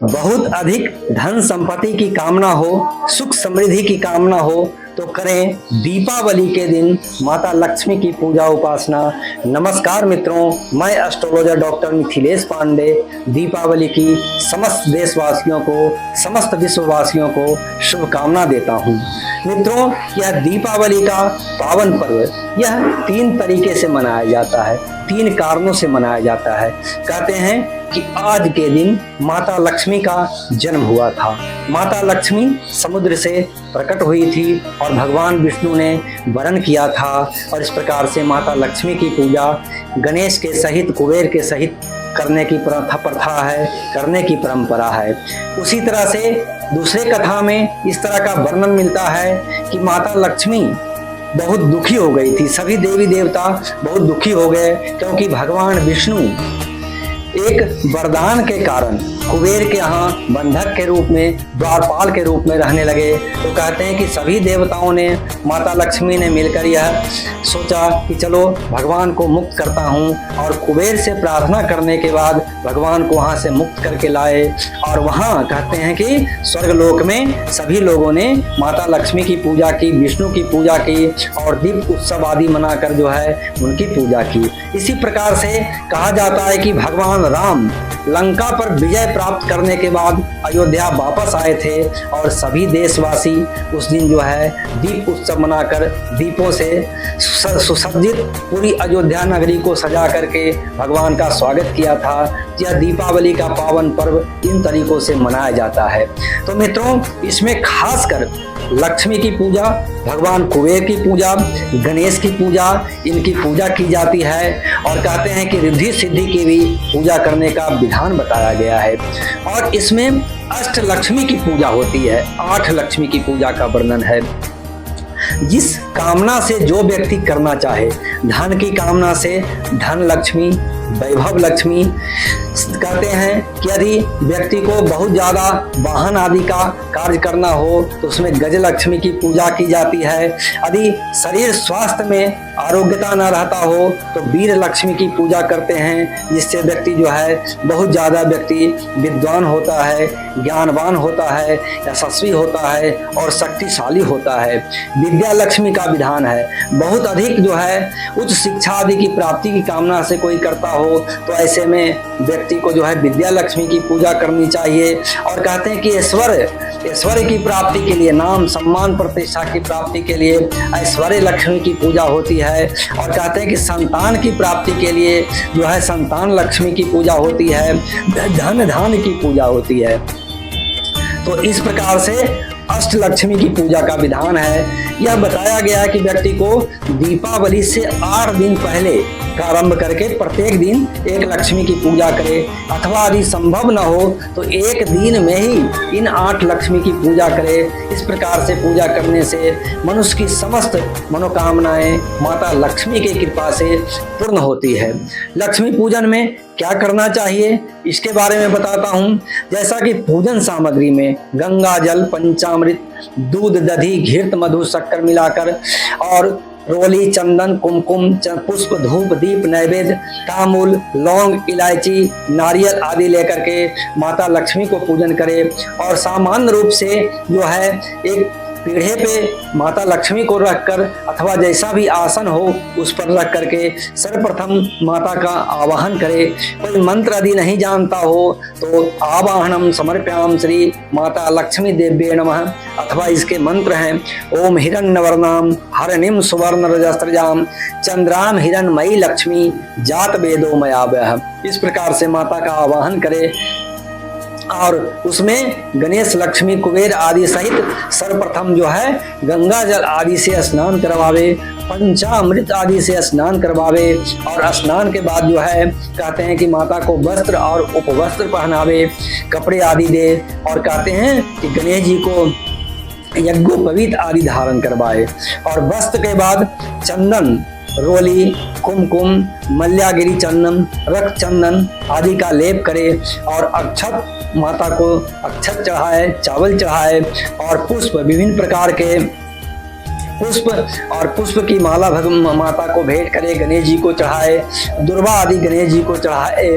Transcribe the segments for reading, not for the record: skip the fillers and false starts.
बहुत अधिक धन संपत्ति की कामना हो, सुख समृद्धि की कामना हो तो करें दीपावली के दिन माता लक्ष्मी की पूजा उपासना। नमस्कार मित्रों, मैं एस्ट्रोलॉजर डॉक्टर मिथिलेश पांडे दीपावली की समस्त देशवासियों को, समस्त विश्ववासियों को शुभकामना देता हूं। मित्रों, यह दीपावली का पावन पर्व यह 3 तरीके से मनाया जाता है, 3 कारणों से मनाया जाता है। कहते हैं कि आज के दिन माता लक्ष्मी का जन्म हुआ था। माता लक्ष्मी समुद्र से प्रकट हुई थी और भगवान विष्णु ने वरण किया था, और इस प्रकार से माता लक्ष्मी की पूजा गणेश के सहित, कुबेर के सहित करने की प्रथा है, करने की परंपरा है। उसी तरह से दूसरे कथा में इस तरह का वर्णन मिलता है कि माता लक्ष्मी बहुत दुखी हो गई थी, सभी देवी देवता बहुत दुखी हो गए, क्योंकि भगवान विष्णु एक वरदान के कारण कुबेर के यहाँ बंधक के रूप में, द्वारपाल के रूप में रहने लगे। तो कहते हैं कि सभी देवताओं ने, माता लक्ष्मी ने मिलकर यह सोचा कि चलो भगवान को मुक्त करता हूँ, और कुबेर से प्रार्थना करने के बाद भगवान को वहाँ से मुक्त करके लाए। और वहाँ कहते हैं कि स्वर्गलोक में सभी लोगों ने माता लक्ष्मी की पूजा की, विष्णु की पूजा की, और दीप उत्सव आदि मनाकर जो है उनकी पूजा की। इसी प्रकार से कहा जाता है कि भगवान राम लंका पर विजय प्राप्त करने के बाद अयोध्या वापस आए थे, और सभी देशवासी उस दिन जो है दीप उत्सव मनाकर दीपों से सुसज्जित पूरी अयोध्या नगरी को सजा करके भगवान का स्वागत किया था। यह दीपावली का पावन पर्व इन तरीकों से मनाया जाता है। तो मित्रों, इसमें खासकर लक्ष्मी की पूजा, भगवान कुबेर की पूजा, गणेश की पूजा, इनकी पूजा की जाती है। और कहते हैं कि रिद्धि सिद्धि की भी पूजा करने का विधान बताया गया है। और इसमें अष्ट लक्ष्मी की पूजा होती है, 8 लक्ष्मी की पूजा का वर्णन है। जिस कामना से जो व्यक्ति करना चाहे, धन की कामना से धन लक्ष्मी, वैभव लक्ष्मी। कहते हैं कि यदि व्यक्ति को बहुत ज़्यादा वाहन आदि का कार्य करना हो तो उसमें गज लक्ष्मी की पूजा की जाती है। यदि शरीर स्वास्थ्य में आरोग्यता न रहता हो तो वीर लक्ष्मी की पूजा करते हैं, जिससे व्यक्ति जो है बहुत ज़्यादा व्यक्ति विद्वान होता है, ज्ञानवान होता है, यशस्वी होता है और शक्तिशाली होता है। विद्या लक्ष्मी का विधान है, बहुत अधिक जो है उच्च शिक्षा आदि की प्राप्ति की कामना से कोई करता हो तो ऐसे में व्यक्ति को जो है विद्या लक्ष्मी की पूजा करनी चाहिए। और कहते हैं कि ऐश्वर्य की प्राप्ति के लिए, नाम सम्मान प्रतिष्ठा की प्राप्ति के लिए ऐश्वर्य लक्ष्मी की पूजा होती है। और कहते हैं कि संतान की प्राप्ति के लिए जो है संतान लक्ष्मी की पूजा होती है, धन धान की पूजा होती है। तो इस प्रकार से अष्ट लक्ष्मी की पूजा का विधान है। यह बताया गया है कि व्यक्ति को दीपावली से 8 दिन पहले प्रारंभ करके प्रत्येक दिन एक लक्ष्मी की पूजा करे, अथवा यदि संभव न हो तो एक दिन में ही इन 8 लक्ष्मी की पूजा करे। इस प्रकार से पूजा करने से मनुष्य की समस्त मनोकामनाएं माता लक्ष्मी की कृपा से पूर्ण होती है। लक्ष्मी पूजन में क्या करना चाहिए इसके बारे में बताता हूँ। जैसा कि पूजन सामग्री में गंगा जल, पंचामृत, दूध, दधी, घृत, मधु, शक्कर मिलाकर और रोली, चंदन, कुमकुम, पुष्प, धूप, दीप, नैवेद्य, तांबूल, लौंग, इलायची, नारियल आदि लेकर के माता लक्ष्मी को पूजन करें। और सामान्य रूप से जो है एक पीढ़े पे माता लक्ष्मी को रखकर अथवा जैसा भी आसन हो उस पर रख करके सर्वप्रथम माता का आवाहन करे। कोई मंत्र यदि नहीं जानता हो तो आवाहनम समर्प्याम श्री माता लक्ष्मी देव्ये नमः, अथवा इसके मंत्र हैं ओम हिरण्यवर्णाम हरनिम सुवर्ण रजस्त्रजाम चंद्राम हिरण्मयी लक्ष्मी जात वेदो मयावह। इस प्रकार से माता का आवाहन करे और उसमें गणेश, लक्ष्मी, कुबेर आदि सहित सर्वप्रथम जो है गंगा जल आदि से स्नान करवावे, पंचामृत आदि से स्नान करवावे। और स्नान के बाद जो है कहते हैं कि माता को वस्त्र और उपवस्त्र पहनावे, कपड़े आदि दे। और कहते हैं कि गणेश जी को यज्ञोपवीत आदि धारण करवाए। और वस्त्र के बाद चंदन, रोली, कुमकुम, मल्यागिरी चंदन, रक्त चंदन आदि का लेप करे। और अक्षत, माता को अक्षत चढ़ाए, चावल चढ़ाए और पुष्प, विभिन्न प्रकार के पुष्प और पुष्प की माला माता को भेंट करे, गणेश जी को चढ़ाए, दुर्वा आदि गणेश जी को चढ़ाए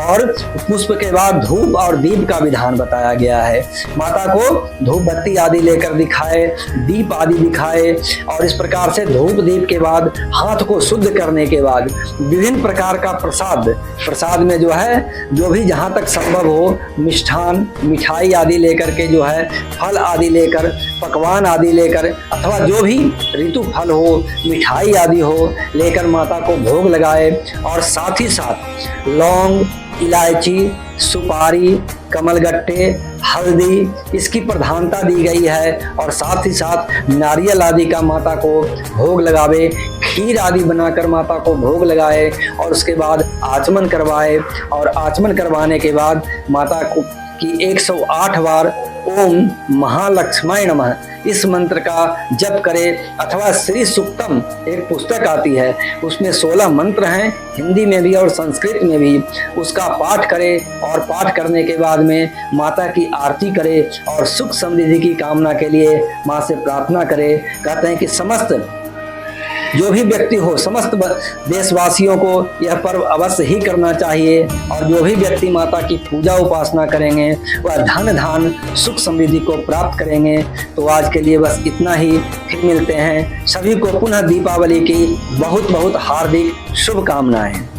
और पुष्प के बाद धूप और दीप का विधान बताया गया है। माता को धूप बत्ती आदि लेकर दिखाए, दीप आदि दिखाए और इस प्रकार से धूप दीप के बाद हाथ को शुद्ध करने के बाद विभिन्न प्रकार का प्रसाद में जो है, जो भी जहाँ तक संभव हो, मिष्ठान मिठाई आदि लेकर के जो है, फल आदि लेकर, पकवान आदि लेकर अथवा जो भी ऋतु फल हो, मिठाई आदि हो लेकर माता को भोग लगाए और साथ ही साथ लौंग, इलायची, सुपारी, कमलगट्टे, हल्दी इसकी प्रधानता दी गई है और साथ ही साथ नारियल आदि का माता को भोग लगावे, खीर आदि बनाकर माता को भोग लगाए और उसके बाद आचमन करवाए और आचमन करवाने के बाद माता को की 108 बार ओम महालक्ष्माय नमः इस मंत्र का जप करे अथवा श्री सुक्तम एक पुस्तक आती है, उसमें 16 मंत्र हैं, हिंदी में भी और संस्कृत में भी, उसका पाठ करे और पाठ करने के बाद में माता की आरती करे और सुख समृद्धि की कामना के लिए माँ से प्रार्थना करे। कहते हैं कि समस्त जो भी व्यक्ति हो, समस्त देशवासियों को यह पर्व अवश्य ही करना चाहिए और जो भी व्यक्ति माता की पूजा उपासना करेंगे वह धन धान सुख समृद्धि को प्राप्त करेंगे। तो आज के लिए बस इतना ही, फिर मिलते हैं। सभी को पुनः दीपावली की बहुत बहुत हार्दिक शुभकामनाएं।